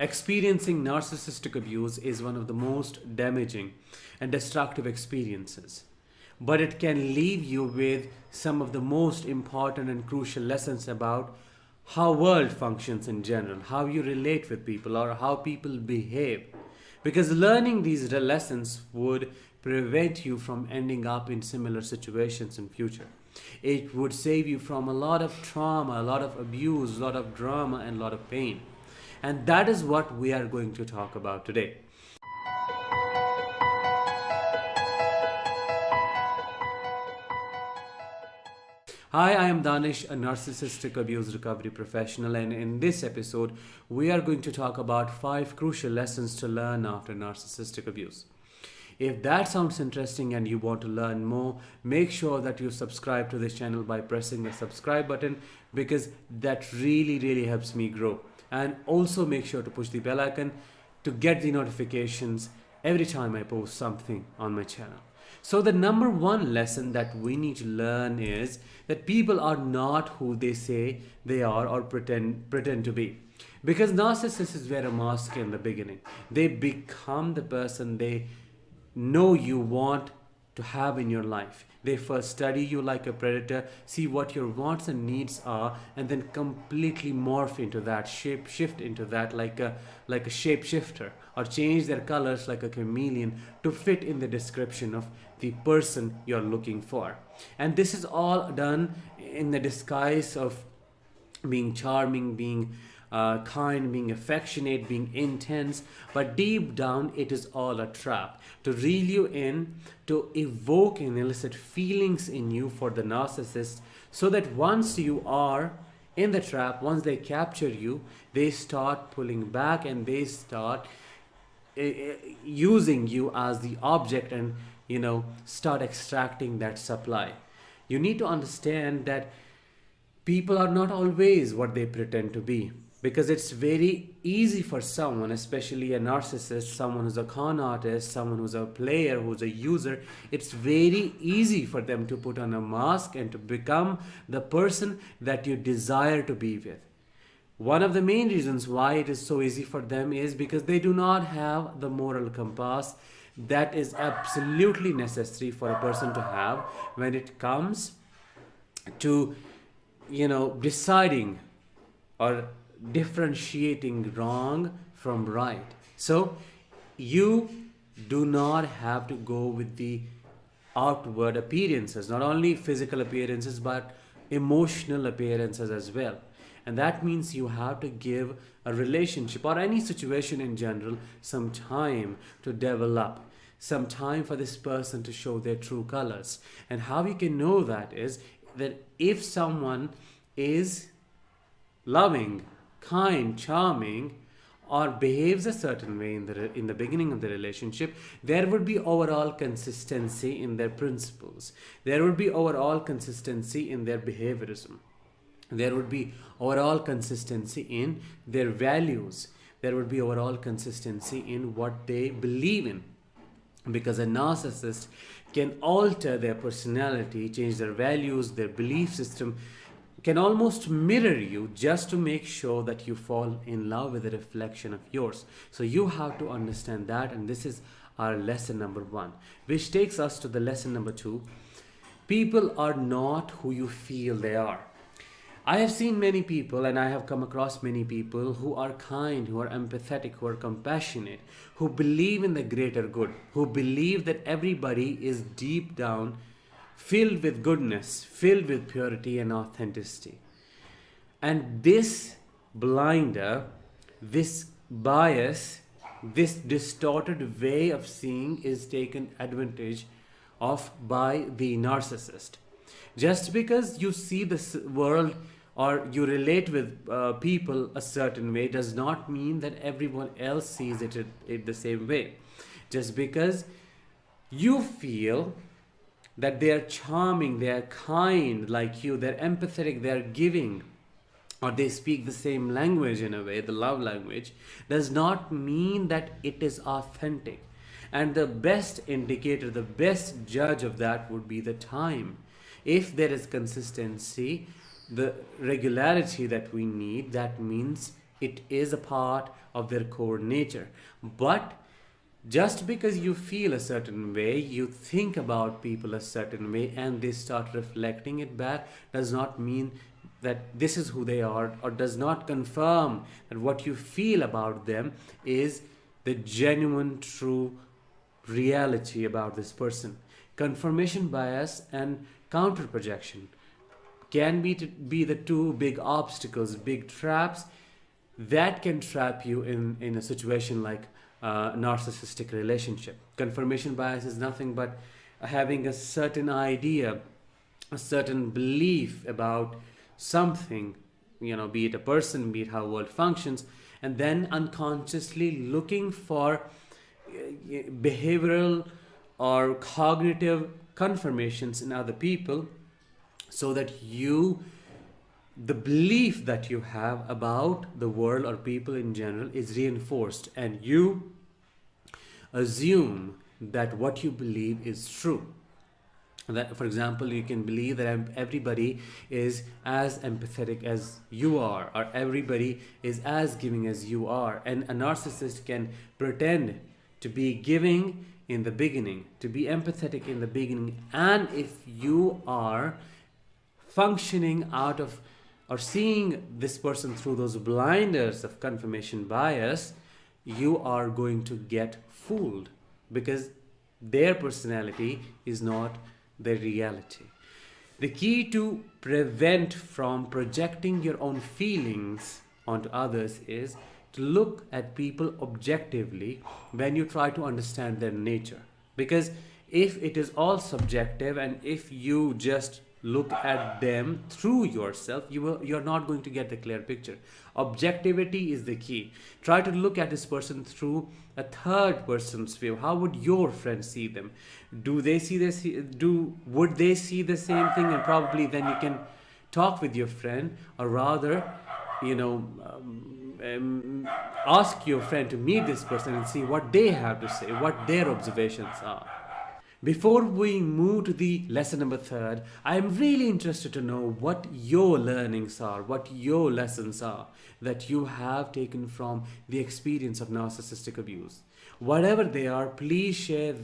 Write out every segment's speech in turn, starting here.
Experiencing narcissistic abuse is one of the most damaging and destructive experiences, but it can leave you with some of the most important and crucial lessons about how world functions in general, how you relate with people or how people behave. Because learning these lessons would prevent you from ending up in similar situations in future. It would save you from a lot of trauma, a lot of abuse, a lot of drama and a lot of pain. And that is what we are going to talk about today. Hi, I am Danish, a narcissistic abuse recovery professional, and in this episode, we are going to talk about 5 crucial lessons to learn after narcissistic abuse. If that sounds interesting and you want to learn more, make sure that you subscribe to this channel by pressing the subscribe button because that really helps me grow. And also make sure to push the bell icon to get the notifications every time I post something on my channel. So the number one lesson that we need to learn is that people are not who they say they are or pretend to be. Because narcissists wear a mask in the beginning. They become the person they know you want to have in your life. They first study you like a predator, see what your wants and needs are, and then completely morph into that, shift into that like a shapeshifter, or change their colors like a chameleon to fit in the description of the person you're looking for. And this is all done in the disguise of being charming, being kind, being affectionate, being intense, but deep down it is all a trap to reel you in, to evoke and elicit feelings in you for the narcissist, so that once you are in the trap, once they capture you, they start pulling back and they start using you as the object and start extracting that supply. You need to understand that people are not always what they pretend to be, because it's very easy for someone, especially a narcissist, someone who's a con artist, someone who's a player, who's a user. It's very easy for them to put on a mask and to become the person that you desire to be with. One of the main reasons why it is so easy for them is because they do not have the moral compass that is absolutely necessary for a person to have when it comes to deciding or differentiating wrong from right. So you do not have to go with the outward appearances, not only physical appearances but emotional appearances as well. And that means you have to give a relationship or any situation in general some time to develop, some time for this person to show their true colors. And how you can know that is that if someone is loving, kind, charming, or behaves a certain way in the beginning of the relationship, there would be overall consistency in their principles. There would be overall consistency in their behaviorism. There would be overall consistency in their values. There would be overall consistency in what they believe in. Because a narcissist can alter their personality, change their values, their belief system, can almost mirror you just to make sure that you fall in love with a reflection of yours. So you have to understand that, and this is our lesson number 1, which takes us to the lesson number 2. People are not who you feel they are. I have seen many people and I have come across many people who are kind, who are empathetic, who are compassionate, who believe in the greater good, who believe that everybody is deep down filled with goodness, filled with purity and authenticity. And this blinder, this bias, this distorted way of seeing is taken advantage of by the narcissist. Just because you see this world or you relate with people a certain way does not mean that everyone else sees it the same way. Just because you feel that they are charming, they are kind like you, they're empathetic, they're giving, or they speak the same language in a way, the love language, does not mean that it is authentic. And the best indicator, the best judge of that would be the time. If there is consistency, the regularity that we need, that means It is a part of their core nature. But just because you feel a certain way, you think about people a certain way, and they start reflecting it back, does not mean that this is who they are, or does not confirm that what you feel about them is the genuine, true reality about this person. Confirmation bias and counter projection can be the two big obstacles, big traps that can trap you in a situation like a narcissistic relationship. Confirmation bias is nothing but having a certain idea, a certain belief about something, be it a person, be it how world functions, and then unconsciously looking for behavioral or cognitive confirmations in other people, so that the belief that you have about the world or people in general is reinforced, and you assume that what you believe is true. That, for example, you can believe that everybody is as empathetic as you are, or everybody is as giving as you are. And a narcissist can pretend to be giving in the beginning, to be empathetic in the beginning, and if you are functioning out of or seeing this person through those blinders of confirmation bias, you are going to get fooled, because their personality is not the reality. The key to prevent from projecting your own feelings onto others is to look at people objectively when you try to understand their nature. Because if it is all subjective, and if you just look at them through yourself, you're not going to get the clear picture. Objectivity is the key. Try to look at this person through a third person's view. How would your friends see them? Would they see the same thing? And probably then you can talk with your friend, or rather, ask your friend to meet this person and see what they have to say, what their observations are. Before we move to the lesson number 3, I'm really interested to know what your learnings are, what your lessons are that you have taken from the experience of narcissistic abuse. Whatever they are, please share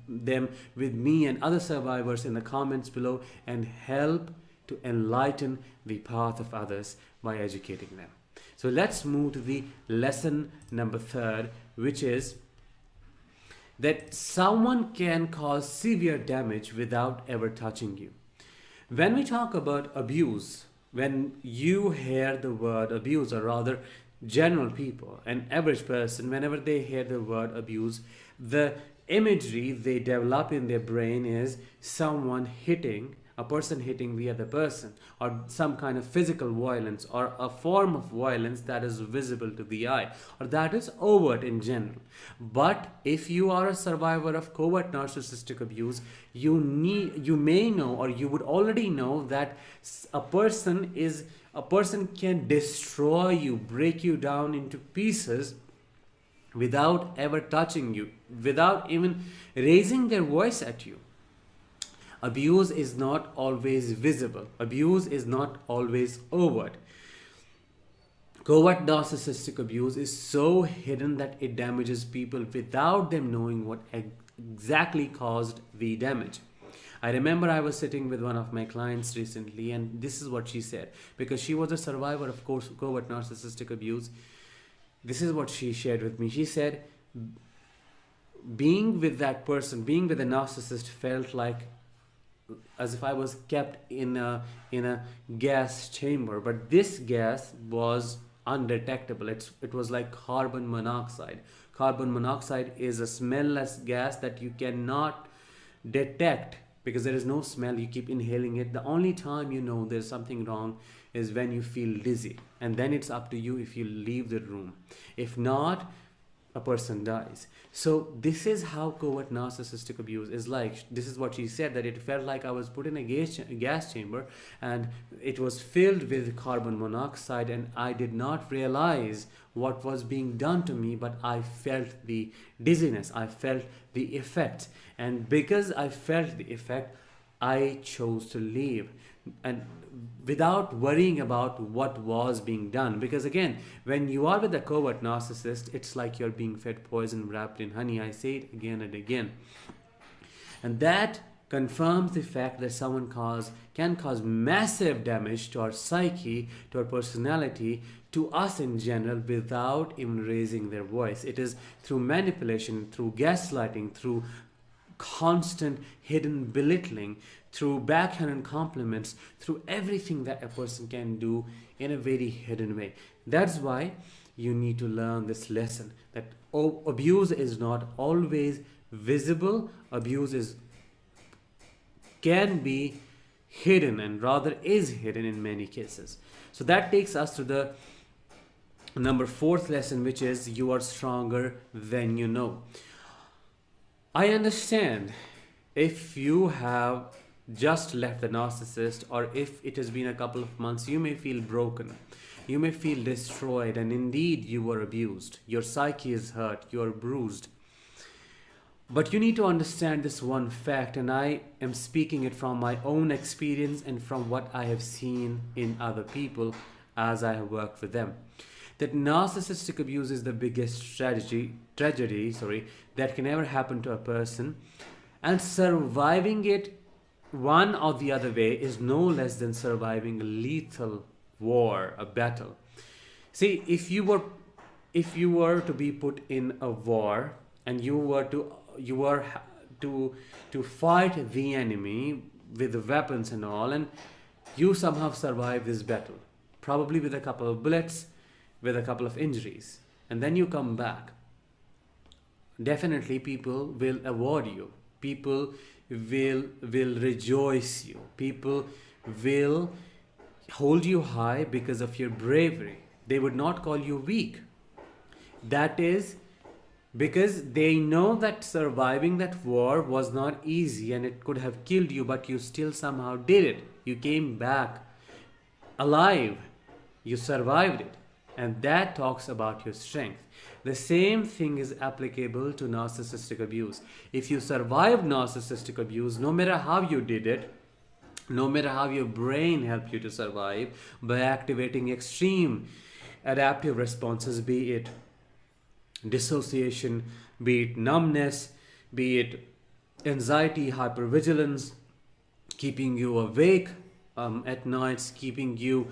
them with me and other survivors in the comments below, and help to enlighten the path of others by educating them. So let's move to the lesson number 3, which is that someone can cause severe damage without ever touching you. When we talk about abuse, when you hear the word abuse, or rather general people, an average person, whenever they hear the word abuse, the imagery they develop in their brain is a person hitting the other person, or some kind of physical violence, or a form of violence that is visible to the eye, or that is overt in general. But if you are a survivor of covert narcissistic abuse, you may know, or you would already know, that a person can destroy you, break you down into pieces without ever touching you, without even raising their voice at you. Abuse is not always visible. Abuse is not always overt. Covert narcissistic abuse is so hidden that it damages people without them knowing what exactly caused the damage. I remember I was sitting with one of my clients recently, and this is what she said, because she was a survivor of covert narcissistic abuse. This is what she shared with me. She said, being with that person, being with a narcissist, felt like as if I was kept in a gas chamber, but this gas was undetectable. It was like carbon monoxide. Carbon monoxide is a smellless gas that you cannot detect because there is no smell. You keep inhaling it. The only time you know there's something wrong is when you feel dizzy, and then it's up to you if you leave the room. If not, a person dies. So this is how covert narcissistic abuse is like. This is what she said, that it felt like I was put in a gas chamber and it was filled with carbon monoxide, and I did not realize what was being done to me, but I felt the dizziness, I felt the effect, and because I felt the effect, I chose to leave. and without worrying about what was being done. Because again, when you are with a covert narcissist, it's like you're being fed poison wrapped in honey. I say it again and again. And that confirms the fact that someone can cause massive damage to our psyche, to our personality, to us in general, without even raising their voice. It is through manipulation, through gaslighting, through constant hidden belittling, through backhanded compliments, through everything that a person can do in a very hidden way. That's why you need to learn this lesson, that abuse is not always visible. Abuse can be hidden, and rather is hidden in many cases. So that takes us to the number fourth lesson, which is you are stronger than you know. I understand if you have just left the narcissist, or if it has been a couple of months, you may feel broken, you may feel destroyed, and indeed you were abused. Your psyche is hurt, you are bruised. But you need to understand this one fact, and I am speaking it from my own experience and from what I have seen in other people as I have worked with them. That narcissistic abuse is the biggest tragedy that can ever happen to a person, and surviving it one or the other way is no less than surviving a lethal war, a battle. See, if you were to be put in a war, and you were to fight the enemy with the weapons and all, and you somehow survive this battle, probably with a couple of bullets, with a couple of injuries, and then you come back, definitely people will award you, people will rejoice you, people will hold you high because of your bravery. They would not call you weak. That is because they know that surviving that war was not easy and it could have killed you, but you still somehow did it. You came back alive, you survived it, and that talks about your strength. The same thing is applicable to narcissistic abuse. If you survived narcissistic abuse, no matter how you did it, no matter how your brain helped you to survive, by activating extreme adaptive responses, be it dissociation, be it numbness, be it anxiety, hypervigilance, keeping you awake at nights, keeping you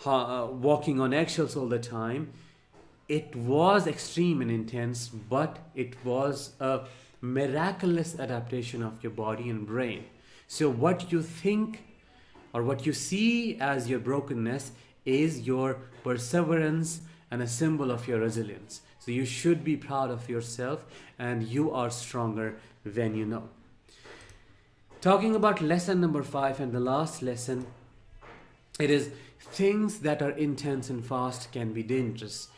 walking on eggshells all the time. It was extreme and intense, but it was a miraculous adaptation of your body and brain. So what you think or what you see as your brokenness is your perseverance and a symbol of your resilience. So you should be proud of yourself, and you are stronger than you know. Talking about lesson number 5 and the last lesson, it is things that are intense and fast can be dangerous.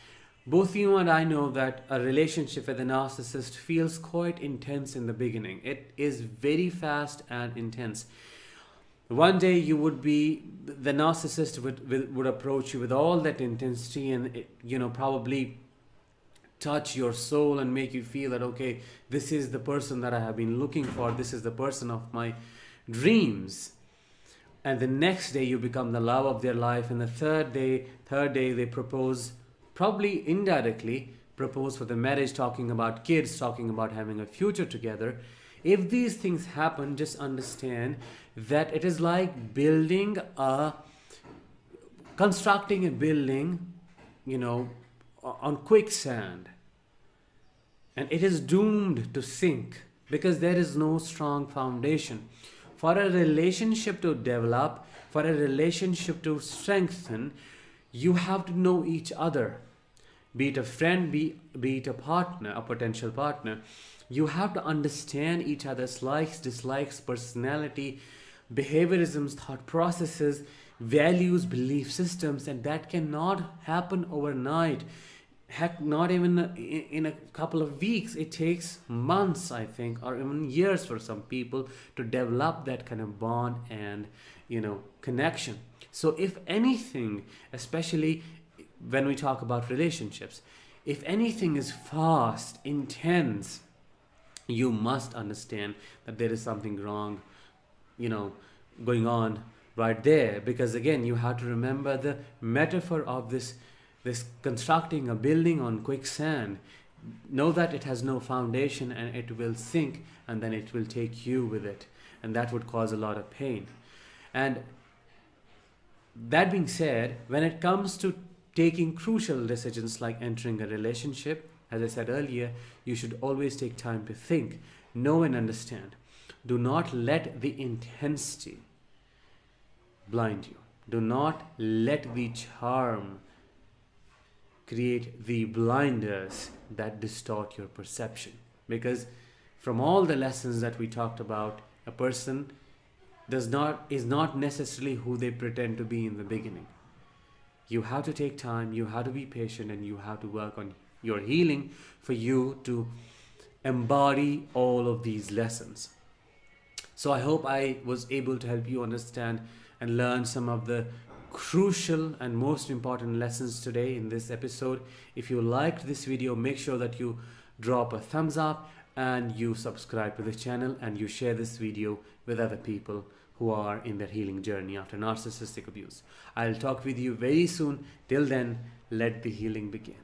Both you and I know that a relationship with a narcissist feels quite intense in the beginning. It is very fast and intense. One day the narcissist would approach you with all that intensity, and probably touch your soul and make you feel that, okay, this is the person that I have been looking for, this is the person of my dreams. And the next day you become the love of their life, and the third day they propose, probably indirectly propose for the marriage, talking about kids, talking about having a future together. If these things happen, just understand that it is like constructing a building, on quicksand, and it is doomed to sink because there is no strong foundation. For a relationship to develop, for a relationship to strengthen, you have to know each other. Be it a friend, be it a partner, a potential partner. You have to understand each other's likes, dislikes, personality, behaviorisms, thought processes, values, belief systems, and that cannot happen overnight. Heck, not even in a couple of weeks. It takes months, I think, or even years for some people to develop that kind of bond and connection. So if anything, especially when we talk about relationships, if anything is fast, intense, you must understand that there is something wrong, going on right there, because again you have to remember the metaphor of this constructing a building on quicksand. Know that it has no foundation and it will sink, and then it will take you with it, and that would cause a lot of pain. And that being said, when it comes to taking crucial decisions like entering a relationship, as I said earlier, you should always take time to think, know, and understand. Do not let the intensity blind you. Do not let the charm create the blinders that distort your perception. Because from all the lessons that we talked about, a person is not necessarily who they pretend to be in the beginning. You have to take time, you have to be patient, and you have to work on your healing for you to embody all of these lessons. So I hope I was able to help you understand and learn some of the crucial and most important lessons today in this episode. If you liked this video, make sure that you drop a thumbs up and you subscribe to the channel, and you share this video with other people who are in their healing journey after narcissistic abuse. I'll talk with you very soon. Till then, let the healing begin.